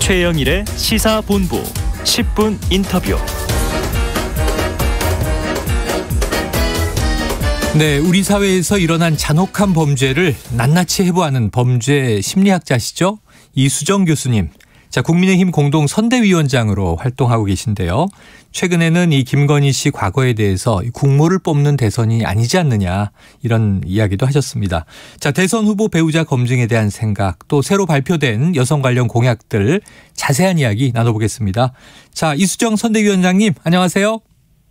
최영일의 시사본부 10분 인터뷰. 네, 우리 사회에서 일어난 잔혹한 범죄를 낱낱이 해부하는 범죄 심리학자시죠? 이수정 교수님. 자, 국민의힘 공동 선대위원장으로 활동하고 계신데요. 최근에는 이 김건희 씨 과거에 대해서 국모를 뽑는 대선이 아니지 않느냐 이런 이야기도 하셨습니다. 자, 대선 후보 배우자 검증에 대한 생각, 또 새로 발표된 여성 관련 공약들 자세한 이야기 나눠보겠습니다. 자, 이수정 선대위원장님 안녕하세요.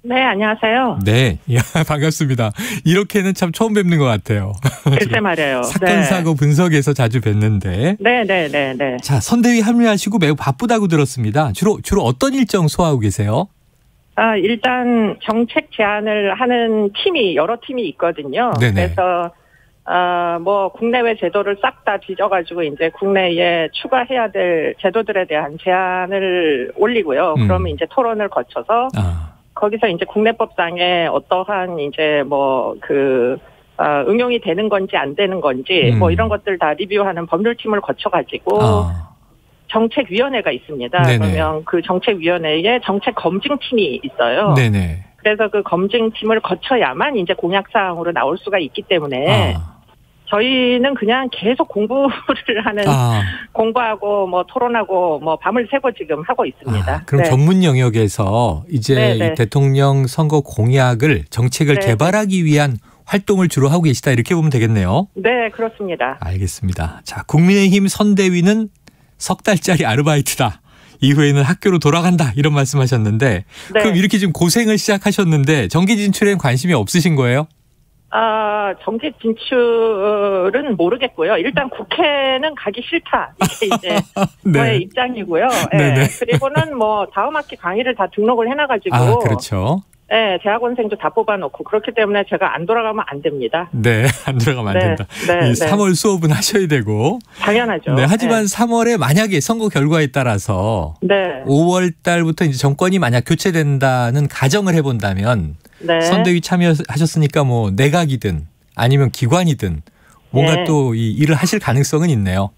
네, 안녕하세요. 네, 반갑습니다. 이렇게는 참 처음 뵙는 것 같아요. 글쎄 말이에요. 사건, 사고 분석에서 자주 뵀는데. 네. 자, 선대위 합류하시고 매우 바쁘다고 들었습니다. 주로 어떤 일정 소화하고 계세요? 일단 정책 제안을 하는 팀이 여러 팀이 있거든요. 네네. 그래서 뭐 국내외 제도를 싹 다 뒤져가지고 이제 국내에 추가해야 될 제도들에 대한 제안을 올리고요. 그러면 이제 토론을 거쳐서 거기서 이제 국내법상에 어떠한 이제 응용이 되는 건지 안 되는 건지 뭐 이런 것들 다 리뷰하는 법률팀을 거쳐가지고 정책위원회가 있습니다. 네네. 그러면 그 정책위원회에 정책검증팀이 있어요. 네네. 그래서 그 검증팀을 거쳐야만 이제 공약사항으로 나올 수가 있기 때문에 저희는 그냥 계속 공부를 하는 공부하고 뭐 토론하고 뭐 밤을 새고 지금 하고 있습니다. 그럼 네. 전문 영역에서 이제 이 대통령 선거 공약을 정책을 개발하기 위한 활동을 주로 하고 계시다 이렇게 보면 되겠네요. 네, 그렇습니다. 알겠습니다. 자, 국민의힘 선대위는 석 달짜리 아르바이트다. 이후에는 학교로 돌아간다 이런 말씀하셨는데 그럼 이렇게 지금 고생을 시작하셨는데 정계 진출에는 관심이 없으신 거예요? 정계 진출은 모르겠고요. 일단 국회는 가기 싫다. 이게 이제 저의 입장이고요. 네. 그리고는 뭐 다음 학기 강의를 다 등록을 해놔가지고. 그렇죠. 네, 대학원생도 다 뽑아놓고 그렇기 때문에 제가 안 돌아가면 안 됩니다. 네, 안 돌아가면 안 된다. 이 3월 수업은 하셔야 되고. 당연하죠. 네, 하지만 3월에 만약에 선거 결과에 따라서 5월 달부터 이제 정권이 만약 교체된다는 가정을 해본다면 선대위 참여하셨으니까 뭐 내각이든 아니면 기관이든 뭔가 또 이 일을 하실 가능성은 있네요.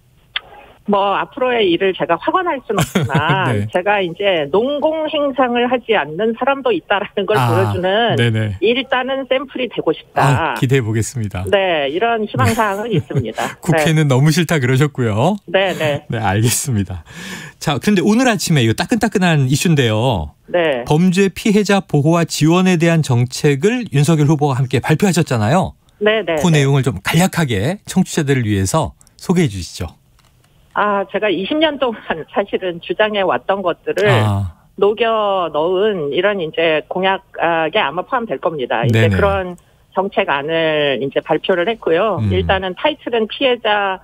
뭐 앞으로의 일을 제가 확언할 수는 없지만 제가 이제 농공 행상을 하지 않는 사람도 있다라는 걸 보여주는 일단은 샘플이 되고 싶다. 기대해 보겠습니다. 네, 이런 희망사항은 있습니다. 국회는 너무 싫다 그러셨고요. 네, 알겠습니다. 자, 그런데 오늘 아침에 이거 따끈따끈한 이슈인데요. 범죄 피해자 보호와 지원에 대한 정책을 윤석열 후보와 함께 발표하셨잖아요. 그 내용을 좀 간략하게 청취자들을 위해서 소개해 주시죠. 제가 20년 동안 사실은 주장해 왔던 것들을 녹여 넣은 이런 이제 공약에 아마 포함될 겁니다. 이제 그런 정책안을 이제 발표를 했고요. 일단은 타이틀은 피해자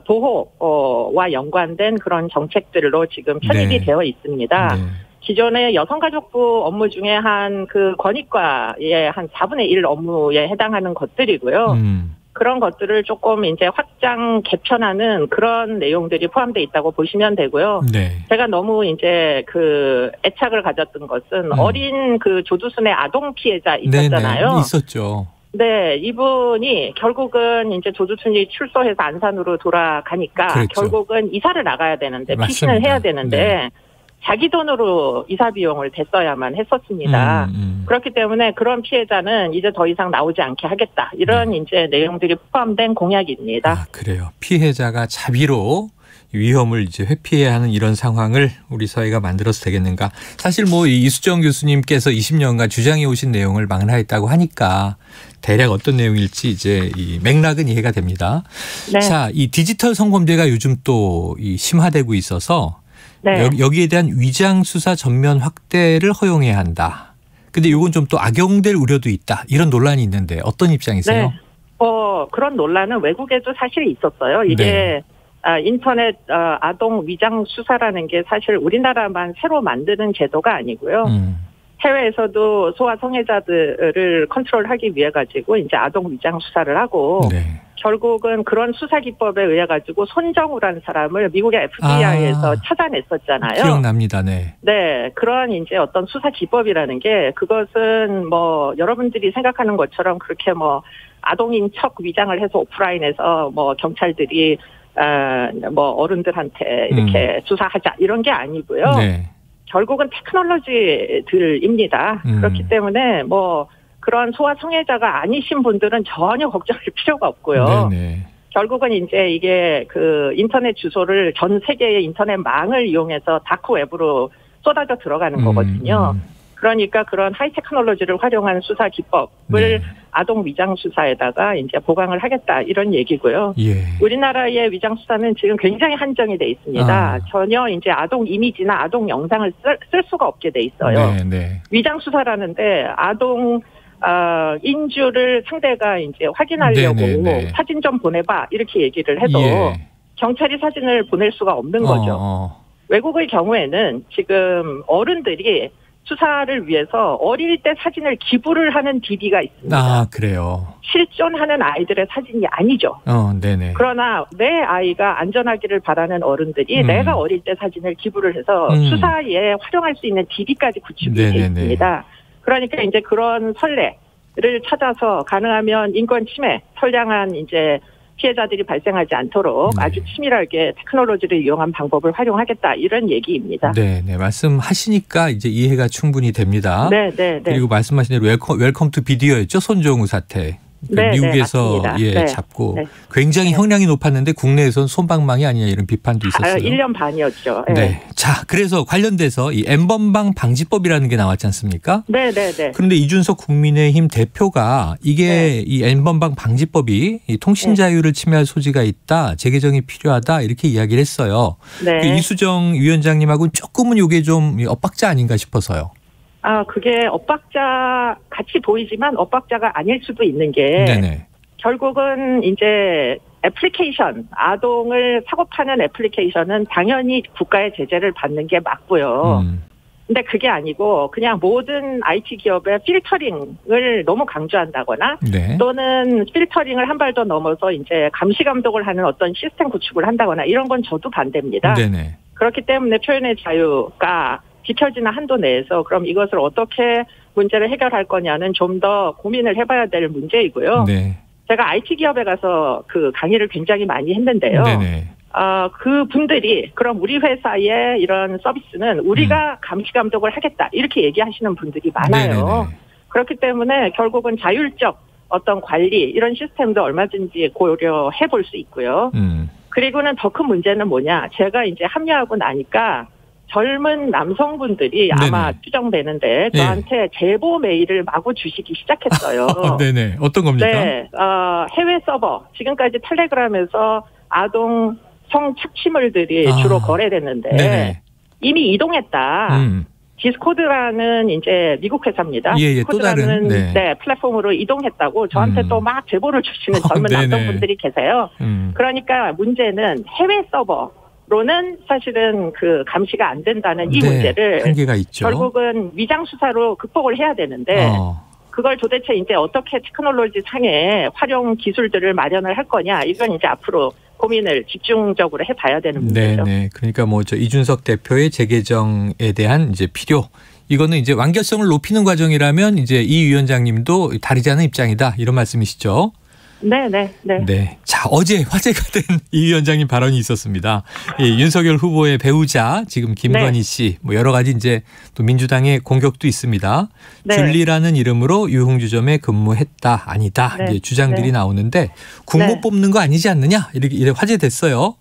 보호와 연관된 그런 정책들로 지금 편입이 되어 있습니다. 기존의 여성가족부 업무 중에 한 그 권익과의 한 4분의 1 업무에 해당하는 것들이고요. 그런 것들을 조금 이제 확장 개편하는 그런 내용들이 포함되어 있다고 보시면 되고요. 제가 너무 이제 그 애착을 가졌던 것은 어린 그 조두순의 아동 피해자 있었잖아요. 있었죠. 네, 이분이 결국은 이제 조두순이 출소해서 안산으로 돌아가니까 결국은 이사를 나가야 되는데 피신을 해야 되는데 자기 돈으로 이사 비용을 댔어야만 했었습니다. 그렇기 때문에 그런 피해자는 이제 더 이상 나오지 않게 하겠다. 이런 이제 내용들이 포함된 공약입니다. 그래요. 피해자가 자비로 위험을 이제 회피해야 하는 이런 상황을 우리 사회가 만들어서 되겠는가. 사실 뭐 이수정 교수님께서 20년간 주장해 오신 내용을 망라했다고 하니까 대략 어떤 내용일지 이제 이 맥락은 이해가 됩니다. 자, 이 디지털 성범죄가 요즘 또 이 심화되고 있어서 여기에 대한 위장 수사 전면 확대를 허용해야 한다. 근데 이건 좀 또 악용될 우려도 있다. 이런 논란이 있는데 어떤 입장이세요? 그런 논란은 외국에도 사실 있었어요. 이게 인터넷 아동 위장 수사라는 게 사실 우리나라만 새로 만드는 제도가 아니고요. 해외에서도 소아 성애자들을 컨트롤하기 위해 가지고 이제 아동 위장 수사를 하고 결국은 그런 수사 기법에 의해 가지고 손정우라는 사람을 미국의 FBI에서 찾아냈었잖아요. 기억납니다. 네. 그런 이제 어떤 수사 기법이라는 게 그것은 뭐 여러분들이 생각하는 것처럼 그렇게 뭐 아동인 척 위장을 해서 오프라인에서 뭐 경찰들이 뭐 어른들한테 이렇게 수사하자 이런 게 아니고요. 네. 결국은 테크놀로지들입니다. 그렇기 때문에 뭐 그런 소아성애자가 아니신 분들은 전혀 걱정할 필요가 없고요. 네네. 결국은 이제 이게 그 인터넷 주소를 전 세계의 인터넷망을 이용해서 다크웹으로 쏟아져 들어가는 거거든요. 그러니까 그런 하이테크놀로지를 활용한 수사 기법을 아동 위장 수사에다가 이제 보강을 하겠다 이런 얘기고요. 예. 우리나라의 위장 수사는 지금 굉장히 한정이 돼 있습니다. 전혀 이제 아동 이미지나 아동 영상을 쓸 수가 없게 돼 있어요. 위장 수사라는데 아동 인주를 상대가 이제 확인하려고 사진 좀 보내봐 이렇게 얘기를 해도 경찰이 사진을 보낼 수가 없는 거죠. 외국의 경우에는 지금 어른들이 수사를 위해서 어릴 때 사진을 기부를 하는 DB가 있습니다. 아, 그래요. 실존하는 아이들의 사진이 아니죠. 네네. 그러나 내 아이가 안전하기를 바라는 어른들이 내가 어릴 때 사진을 기부를 해서 수사에 활용할 수 있는 DB까지 구축이 되어 있습니다. 그러니까 이제 그런 선례를 찾아서 가능하면 인권 침해, 선량한 이제 피해자들이 발생하지 않도록 아주 치밀하게 테크놀로지를 이용한 방법을 활용하겠다 이런 얘기입니다. 네, 말씀하시니까 이제 이해가 충분히 됩니다. 네. 그리고 말씀하신 대로 웰컴 투 비디오였죠. 손정우 사태. 미국에서 잡고 굉장히 형량이 높았는데 국내에서는 솜방망이 아니냐 이런 비판도 있었어요. 1년 반이었죠. 네. 자, 그래서 관련돼서 이 N번방 방지법이라는 게 나왔지 않습니까? 네. 그런데 이준석 국민의힘 대표가 이게 이 N번방 방지법이 이 통신 자유를 침해할 소지가 있다, 재개정이 필요하다 이렇게 이야기를 했어요. 그 이수정 위원장님하고는 조금은 이게 좀 엇박자 아닌가 싶어서요. 그게 엇박자 같이 보이지만 엇박자가 아닐 수도 있는 게 결국은 이제 애플리케이션, 아동을 사고 파는 애플리케이션은 당연히 국가의 제재를 받는 게 맞고요. 근데 그게 아니고 그냥 모든 IT 기업의 필터링을 너무 강조한다거나 또는 필터링을 한 발 더 넘어서 이제 감시 감독을 하는 어떤 시스템 구축을 한다거나 이런 건 저도 반대입니다. 그렇기 때문에 표현의 자유가 지켜지는 한도 내에서 그럼 이것을 어떻게 문제를 해결할 거냐는 좀 더 고민을 해봐야 될 문제이고요. 제가 IT 기업에 가서 그 강의를 굉장히 많이 했는데요. 그 분들이 그럼 우리 회사의 이런 서비스는 우리가 감시 감독을 하겠다 이렇게 얘기하시는 분들이 많아요. 그렇기 때문에 결국은 자율적 어떤 관리 이런 시스템도 얼마든지 고려해 볼 수 있고요. 그리고는 더 큰 문제는 뭐냐? 제가 이제 합류하고 나니까 젊은 남성분들이 아마 추정되는데 저한테 제보 메일을 마구 주시기 시작했어요. 어떤 겁니까? 해외 서버. 지금까지 텔레그램에서 아동 성 착취물들이 주로 거래됐는데 이미 이동했다. 디스코드라는 이제 미국 회사입니다. 또 다른 플랫폼으로 이동했다고 저한테 또 막 제보를 주시는 젊은 남성분들이 계세요. 그러니까 문제는 해외 서버로는 사실은 그 감시가 안 된다는 이 문제를 한계가 있죠. 결국은 위장 수사로 극복을 해야 되는데 그걸 도대체 이제 어떻게 테크놀로지 상의 활용 기술들을 마련을 할 거냐 이건 이제 앞으로 고민을 집중적으로 해봐야 되는 문제죠. 그러니까 뭐 저 이준석 대표의 재개정에 대한 이제 필요. 이거는 이제 완결성을 높이는 과정이라면 이제 이 위원장님도 다르지 않은 입장이다 이런 말씀이시죠? 네. 자, 어제 화제가 된 이 위원장님 발언이 있었습니다. 윤석열 후보의 배우자 지금 김건희 씨, 뭐 여러 가지 이제 또 민주당의 공격도 있습니다. 줄리라는 이름으로 유흥주점에 근무했다, 아니다 이제 주장들이 나오는데 국모 뽑는 거 아니지 않느냐 이렇게 화제됐어요.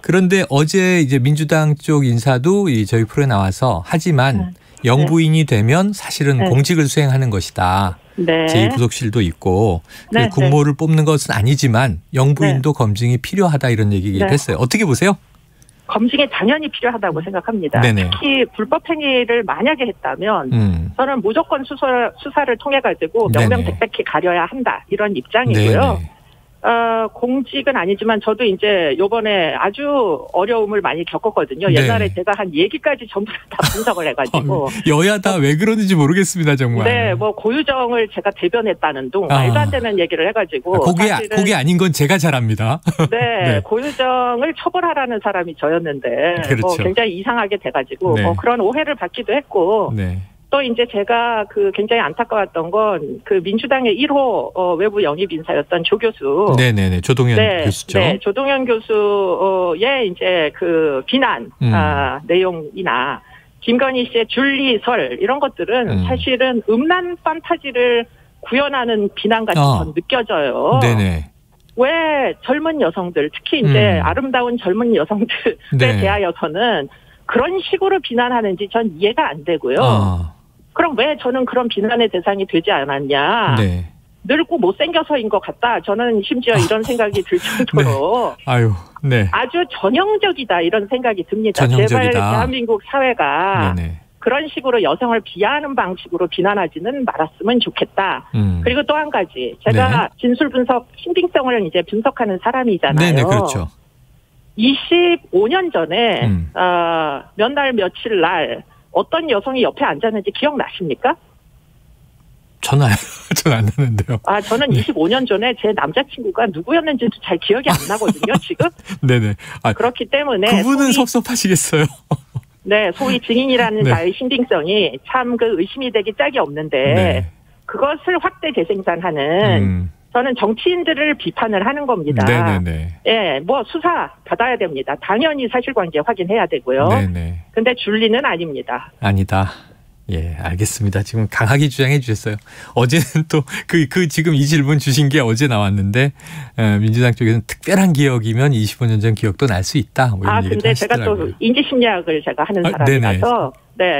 그런데 어제 이제 민주당 쪽 인사도 저희 프로에 나와서 하지만 영부인이 되면 사실은 공직을 수행하는 것이다. 제2부속실도 있고 국모를 뽑는 것은 아니지만 영부인도 검증이 필요하다 이런 얘기를 했어요. 어떻게 보세요? 검증이 당연히 필요하다고 생각합니다. 특히 불법 행위를 만약에 했다면 저는 무조건 수사를 통해 가지고 명명백백히 가려야 한다 이런 입장이고요. 공직은 아니지만 저도 이제 요번에 아주 어려움을 많이 겪었거든요. 옛날에 제가 한 얘기까지 전부 다 분석을 해가지고. 여야 다 왜 그러는지 모르겠습니다, 정말. 뭐 고유정을 제가 대변했다는 둥 말도 안 되는 얘기를 해가지고. 그게 아닌 건 제가 잘 압니다. 고유정을 처벌하라는 사람이 저였는데 뭐 굉장히 이상하게 돼가지고 그런 오해를 받기도 했고. 또 이제 제가 그 굉장히 안타까웠던 건 그 민주당의 1호 외부 영입 인사였던 조 교수. 네네네. 조동현 교수죠. 네, 조동현 교수의 이제 그 비난 내용이나 김건희 씨의 줄리설 이런 것들은 사실은 음란 판타지를 구현하는 비난같이 전 느껴져요. 네네. 왜 젊은 여성들, 특히 이제 아름다운 젊은 여성들에 대하여서는 그런 식으로 비난하는지 전 이해가 안 되고요. 그럼 왜 저는 그런 비난의 대상이 되지 않았냐. 네. 늙고 못생겨서인 것 같다. 저는 심지어 이런 생각이 들 정도로 아주 전형적이다 이런 생각이 듭니다. 전형적이다. 제발 대한민국 사회가 네네. 그런 식으로 여성을 비하하는 방식으로 비난하지는 말았으면 좋겠다. 그리고 또 한 가지. 제가 진술 분석, 신빙성을 이제 분석하는 사람이잖아요. 네네, 그렇죠. 25년 전에, 몇 날, 며칠 날, 어떤 여성이 옆에 앉았는지 기억나십니까? 저는 안 나는데요. 저는 25년 전에 제 남자친구가 누구였는지도 잘 기억이 안 나거든요, 지금. 네네. 그렇기 때문에. 그분은 섭섭하시겠어요. 네, 소위 증인이라는 나의 신빙성이 참 그 의심이 되기 짝이 없는데, 그것을 확대 재생산하는, 저는 정치인들을 비판을 하는 겁니다. 네네네. 예, 뭐 수사 받아야 됩니다. 당연히 사실관계 확인해야 되고요. 네네. 근데 줄리는 아닙니다. 아니다. 예, 알겠습니다. 지금 강하게 주장해 주셨어요. 어제는 또 지금 이 질문 주신 게 어제 나왔는데 민주당 쪽에서는 특별한 기억이면 25년 전 기억도 날 수 있다. 뭐 이런 근데 제가 또 인지심리학을 제가 하는 사람이라서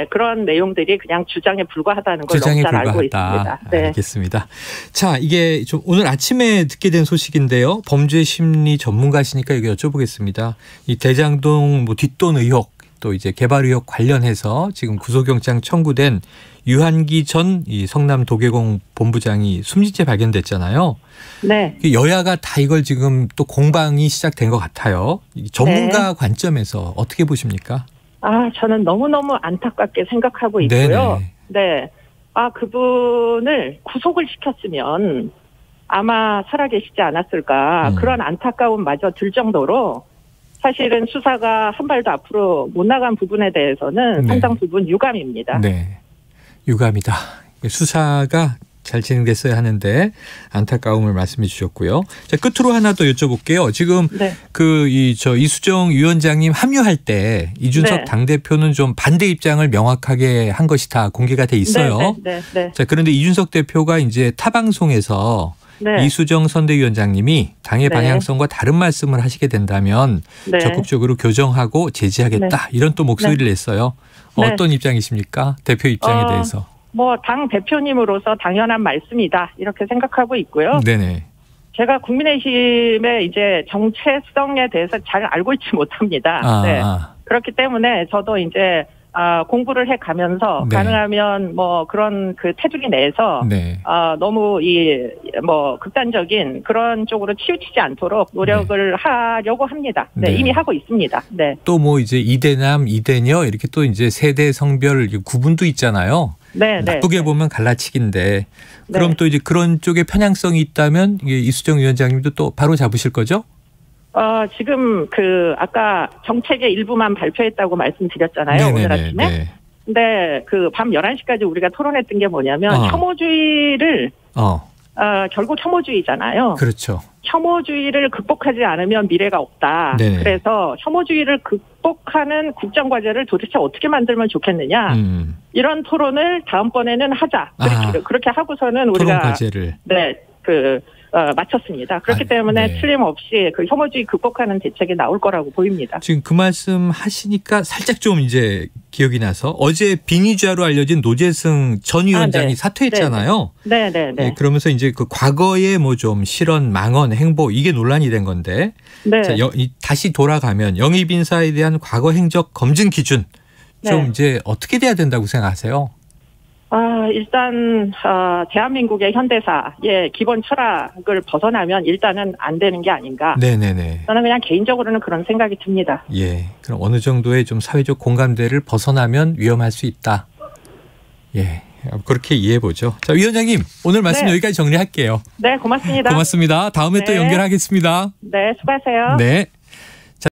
그런 내용들이 그냥 주장에 불과하다는 걸 너무 잘 알고 있습니다. 네. 알겠습니다. 자, 이게 좀 오늘 아침에 듣게 된 소식인데요. 범죄 심리 전문가시니까 여기 여쭤보겠습니다. 이 대장동 뒷돈 의혹 또 이제 개발 의혹 관련해서 지금 구속영장 청구된 유한기 전 이 성남 도계공 본부장이 숨진 채 발견됐잖아요. 네. 여야가 다 이걸 지금 또 공방이 시작된 것 같아요. 전문가 관점에서 어떻게 보십니까? 저는 너무너무 안타깝게 생각하고 있고요. 네. 그분을 구속을 시켰으면 아마 살아계시지 않았을까. 그런 안타까움마저 들 정도로 사실은 수사가 한 발도 앞으로 못 나간 부분에 대해서는 상당 부분 유감입니다. 네. 유감이다. 수사가 잘 진행됐어야 하는데 안타까움을 말씀해 주셨고요. 자, 끝으로 하나 더 여쭤볼게요. 지금 이수정 위원장님 합류할 때 이준석 당대표는 좀 반대 입장을 명확하게 한 것이 다 공개가 돼 있어요. 자, 그런데 이준석 대표가 이제 타 방송에서 이수정 선대위원장님이 당의 방향성과 다른 말씀을 하시게 된다면 적극적으로 교정하고 제지하겠다. 이런 또 목소리를 냈어요. 어떤 입장이십니까? 대표 입장에 대해서. 당 대표님으로서 당연한 말씀이다. 이렇게 생각하고 있고요. 네네. 제가 국민의힘의 이제 정체성에 대해서 잘 알고 있지 못합니다. 그렇기 때문에 저도 이제 공부를 해 가면서 가능하면 그런 그 테두리 내에서 너무 극단적인 그런 쪽으로 치우치지 않도록 노력을 하려고 합니다. 이미 하고 있습니다. 또 이제 이대남, 이대녀 이렇게 또 이제 세대 성별 구분도 있잖아요. 나쁘게 보면 갈라치기인데 그럼 또 이제 그런 쪽에 편향성이 있다면 이수정 위원장님도 또 바로 잡으실 거죠? 지금 아까 정책의 일부만 발표했다고 말씀드렸잖아요. 오늘 아침에. 근데 밤 11시까지 우리가 토론했던 게 뭐냐면 혐오주의를 결국 혐오주의잖아요. 그렇죠. 혐오주의를 극복하지 않으면 미래가 없다. 그래서 혐오주의를 극복하는 국정과제를 도대체 어떻게 만들면 좋겠느냐. 이런 토론을 다음번에는 하자. 그렇게 하고서는 우리가 토론 과제를. 마쳤습니다. 그렇기 때문에 틀림없이 그 혐오주의 극복하는 대책이 나올 거라고 보입니다. 지금 그 말씀 하시니까 살짝 좀 이제 기억이 나서 어제 빙의죄로 알려진 노재승 전 위원장이 사퇴했잖아요. 그러면서 이제 그 과거의 좀 실언, 망언, 행보 이게 논란이 된 건데 자, 다시 돌아가면 영입 인사에 대한 과거 행적 검증 기준 좀 이제 어떻게 돼야 된다고 생각하세요? 일단 대한민국의 현대사의 기본 철학을 벗어나면 일단은 안 되는 게 아닌가. 저는 그냥 개인적으로는 그런 생각이 듭니다. 그럼 어느 정도의 좀 사회적 공감대를 벗어나면 위험할 수 있다. 그렇게 이해해 보죠. 자, 위원장님 오늘 말씀 여기까지 정리할게요. 고맙습니다. 고맙습니다. 다음에 또 연결하겠습니다. 수고하세요. 네.